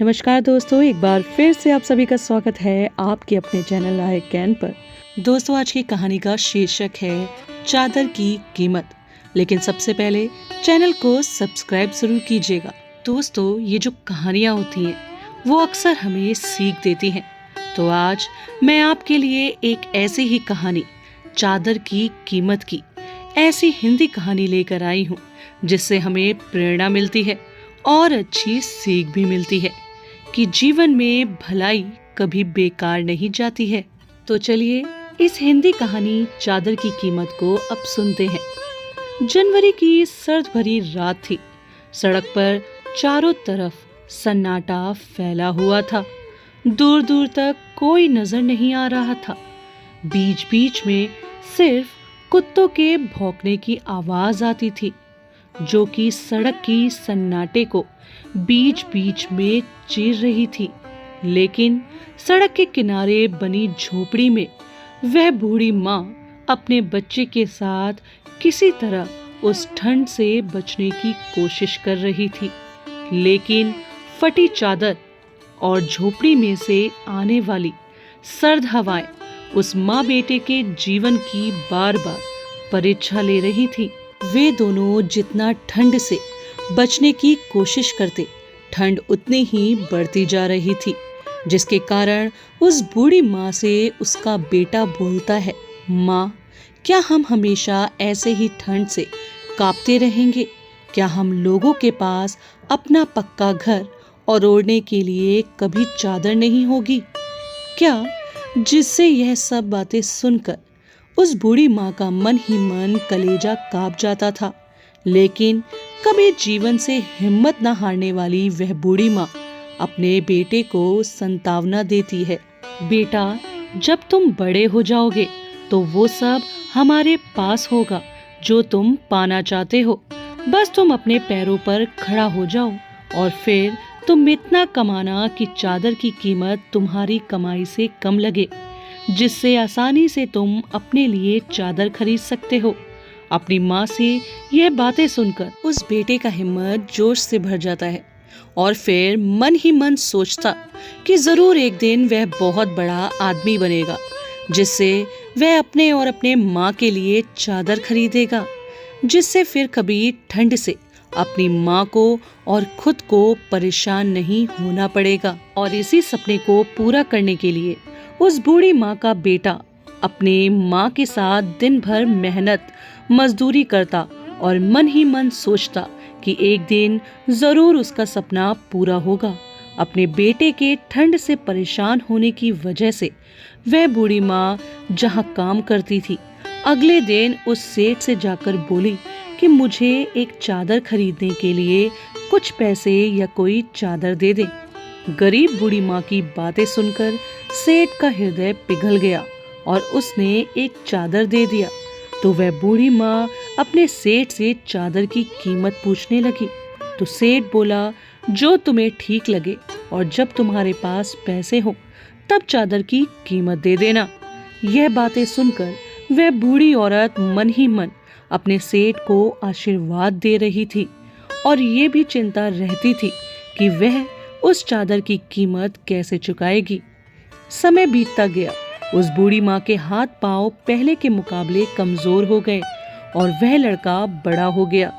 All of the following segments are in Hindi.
नमस्कार दोस्तों, एक बार फिर से आप सभी का स्वागत है आपके अपने चैनल लाइक कैन पर। दोस्तों, आज की कहानी का शीर्षक है चादर की कीमत। लेकिन सबसे पहले चैनल को सब्सक्राइब जरूर कीजिएगा। दोस्तों, ये जो कहानियाँ होती हैं वो अक्सर हमें सीख देती हैं। तो आज मैं आपके लिए एक ऐसी ही कहानी, चादर की कीमत की ऐसी हिंदी कहानी लेकर आई हूँ जिससे हमें प्रेरणा मिलती है और अच्छी सीख भी मिलती है कि जीवन में भलाई कभी बेकार नहीं जाती है। तो चलिए इस हिंदी कहानी चादर की कीमत को अब सुनते हैं। जनवरी की सर्द भरी रात थी। सड़क पर चारों तरफ सन्नाटा फैला हुआ था। दूर दूर तक कोई नजर नहीं आ रहा था। बीच बीच में सिर्फ कुत्तों के भौंकने की आवाज आती थी, जो कि सड़क की सन्नाटे को बीच बीच में चीर रही थी। लेकिन सड़क के किनारे बनी झोपड़ी में वह बूढ़ी माँ अपने बच्चे के साथ किसी तरह उस ठंड से बचने की कोशिश कर रही थी। लेकिन फटी चादर और झोपड़ी में से आने वाली सर्द हवाएं उस माँ बेटे के जीवन की बार बार परीक्षा ले रही थी। वे दोनों जितना ठंड से बचने की कोशिश करते, ठंड उतनी ही बढ़ती जा रही थी, जिसके कारण उस बूढ़ी माँ से उसका बेटा बोलता है, माँ, क्या हम हमेशा ऐसे ही ठंड से कांपते रहेंगे? क्या हम लोगों के पास अपना पक्का घर और ओढ़ने के लिए कभी चादर नहीं होगी क्या? जिससे यह सब बातें सुनकर उस बूढ़ी माँ का मन ही मन कलेजा कांप जाता था। लेकिन कभी जीवन से हिम्मत न हारने वाली वह बूढ़ी माँ अपने बेटे को संतावना देती है, बेटा, जब तुम बड़े हो जाओगे तो वो सब हमारे पास होगा जो तुम पाना चाहते हो। बस तुम अपने पैरों पर खड़ा हो जाओ और फिर तुम इतना कमाना कि चादर की कीमत तुम्हारी कमाई से कम लगे, जिससे आसानी से तुम अपने लिए चादर खरीद सकते हो। अपनी माँ से यह बातें सुनकर उस बेटे का हिम्मत जोश से भर जाता है और फिर मन ही मन सोचता कि जरूर एक दिन वह बहुत बड़ा आदमी बनेगा, जिससे वह अपने और अपने माँ के लिए चादर खरीदेगा, जिससे फिर कभी ठंड से अपनी माँ को और खुद को परेशान नहीं होना पड़ेगा। और इसी सपने को पूरा करने के लिए उस बूढ़ी माँ का बेटा अपने माँ के साथ दिन भर मेहनत मजदूरी करता और मन ही मन सोचता कि एक दिन जरूर उसका सपना पूरा होगा। अपने बेटे के ठंड से परेशान होने की वजह से वह बूढ़ी माँ जहाँ काम करती थी, अगले दिन उस सेठ से जाकर बोली कि मुझे एक चादर खरीदने के लिए कुछ पैसे या कोई चादर दे दे। गरीब बूढ़ी माँ की बातें सुनकर सेठ का हृदय पिघल गया और उसने एक चादर दे दिया। तो वह बूढ़ी माँ अपने सेठ से चादर की कीमत पूछने लगी। तो सेठ बोला, जो तुम्हें ठीक लगे और जब तुम्हारे पास पैसे हो तब चादर की कीमत दे देना। यह बातें सुनकर वह बूढ़ी औरत मन ही मन अपने सेठ को आशीर्वाद दे रही थी और ये भी चिंता रहती थी कि वह उस चादर की कीमत कैसे चुकाएगी। समय बीतता गया। उस बूढ़ी माँ के हाथ पांव पहले के मुकाबले कमजोर हो गए और वह लड़का बड़ा हो गया,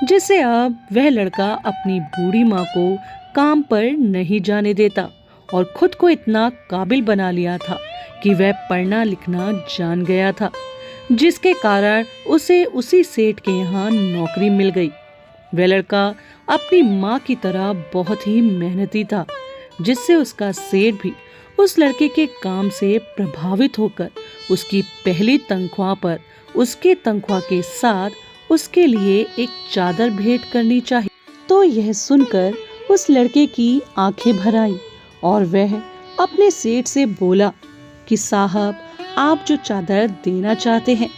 जिससे अब वह लड़का अपनी बूढ़ी माँ को काम पर नहीं जाने देता और खुद को इतना काबिल बना लिया था कि वह पढ़ना लिखना जान गया था, जिसके कारण उसे उसी सेठ के यहाँ नौकरी मिल गई। वह लड़का अपनी माँ की तरह बहुत ही मेहनती था, जिससे उसका सेठ भी उस लड़के के काम से प्रभावित होकर उसकी पहली तनख्वाह पर उसके तनख्वाह के साथ उसके लिए एक चादर भेंट करनी चाहिए। तो यह सुनकर उस लड़के की आंखें भर आई और वह अपने सेठ से बोला कि साहब, आप जो चादर देना चाहते हैं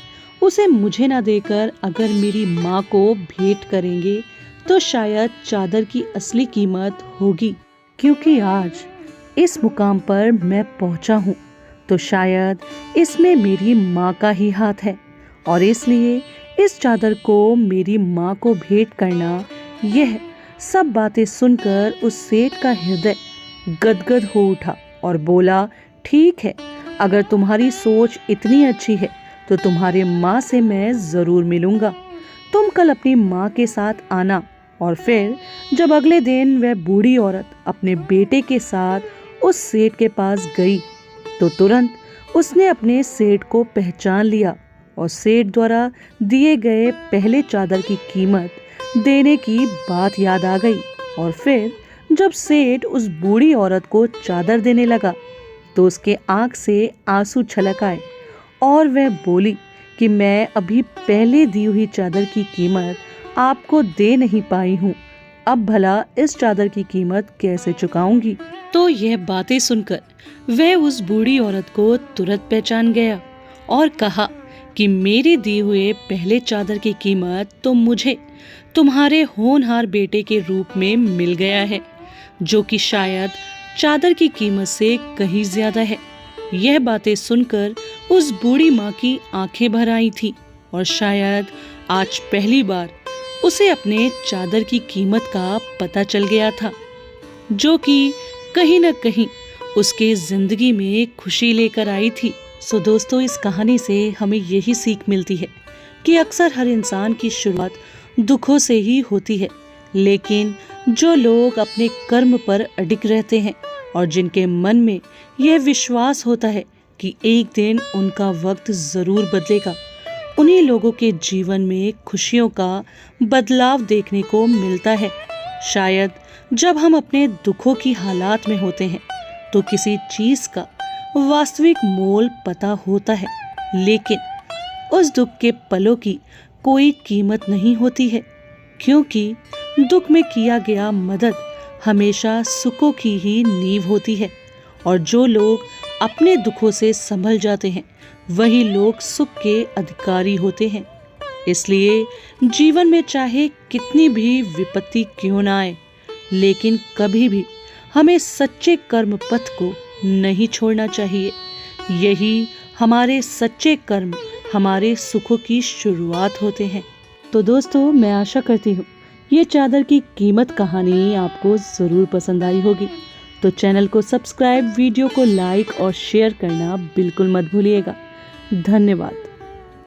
उसे मुझे ना देकर अगर मेरी माँ को भेंट करेंगे तो शायद चादर की असली कीमत होगी। क्योंकि आज इस मुकाम पर मैं पहुंचा हूँ तो शायद इसमें मेरी माँ का ही हाथ है और इसलिए इस चादर को मेरी माँ को भेंट करना यह सब बातें सुनकर उस सेठ का हृदय गदगद हो उठा और बोला, ठीक है, अगर तुम्हारी सोच इतनी अच्छी है तो तुम्हारे माँ से मैं जरूर मिलूंगा। तुम कल अपनी माँ के साथ आना। और फिर जब अगले दिन वह बूढ़ी औरत अपने बेटे के साथ उस सेठ के पास गई तो तुरंत उसने अपने सेठ को पहचान लिया और सेठ द्वारा दिए गए पहले चादर की कीमत देने की बात याद आ गई। और फिर जब सेठ उस बूढ़ी औरत को चादर देने लगा तो उसके आंख से आंसू छलक आए और वह बोली कि मैं अभी पहले दी हुई चादर की कीमत आपको दे नहीं पाई हूँ, अब भला इस चादर की कीमत कैसे चुकाऊंगी। तो यह बातें सुनकर वह उस बूढ़ी औरत को तुरंत पहचान गया और कहा कि मेरे दिए हुए पहले चादर की कीमत तो मुझे तुम्हारे होनहार बेटे के रूप में मिल गया है, जो कि शायद चादर की कीमत से कहीं ज्यादा है। यह बातें सुनकर उस बूढ़ी माँ की आंखें भर आई थी और शायद आज पहली बार उसे अपने चादर की कीमत का पता चल गया था, जो कि कहीं न कहीं उसके जिंदगी में खुशी लेकर आई थी। सो दोस्तों, इस कहानी से हमें यही सीख मिलती है कि अक्सर हर इंसान की शुरुआत दुखों से ही होती है, लेकिन जो लोग अपने कर्म पर अडिग रहते हैं और जिनके मन में यह विश्वास होता है कि एक दिन उनका वक्त जरूर बदलेगा, उन्हीं लोगों के जीवन में खुशियों का बदलाव देखने को मिलता है। शायद जब हम अपने दुखों की हालात में होते हैं तो किसी चीज का वास्तविक मोल पता होता है, लेकिन उस दुख के पलों की कोई कीमत नहीं होती है, क्योंकि दुख में किया गया मदद हमेशा सुखों की ही नींव होती है। और जो लोग अपने दुखों से संभल जाते हैं वही लोग सुख के अधिकारी होते हैं। इसलिए जीवन में चाहे कितनी भी विपत्ति क्यों ना आए, लेकिन कभी भी हमें सच्चे कर्म पथ को नहीं छोड़ना चाहिए। यही हमारे सच्चे कर्म हमारे सुखों की शुरुआत होते हैं। तो दोस्तों, मैं आशा करती हूँ ये चादर की कीमत कहानी आपको जरूर पसंद आई होगी। तो चैनल को सब्सक्राइब, वीडियो को लाइक और शेयर करना बिल्कुल मत भूलिएगा। धन्यवाद।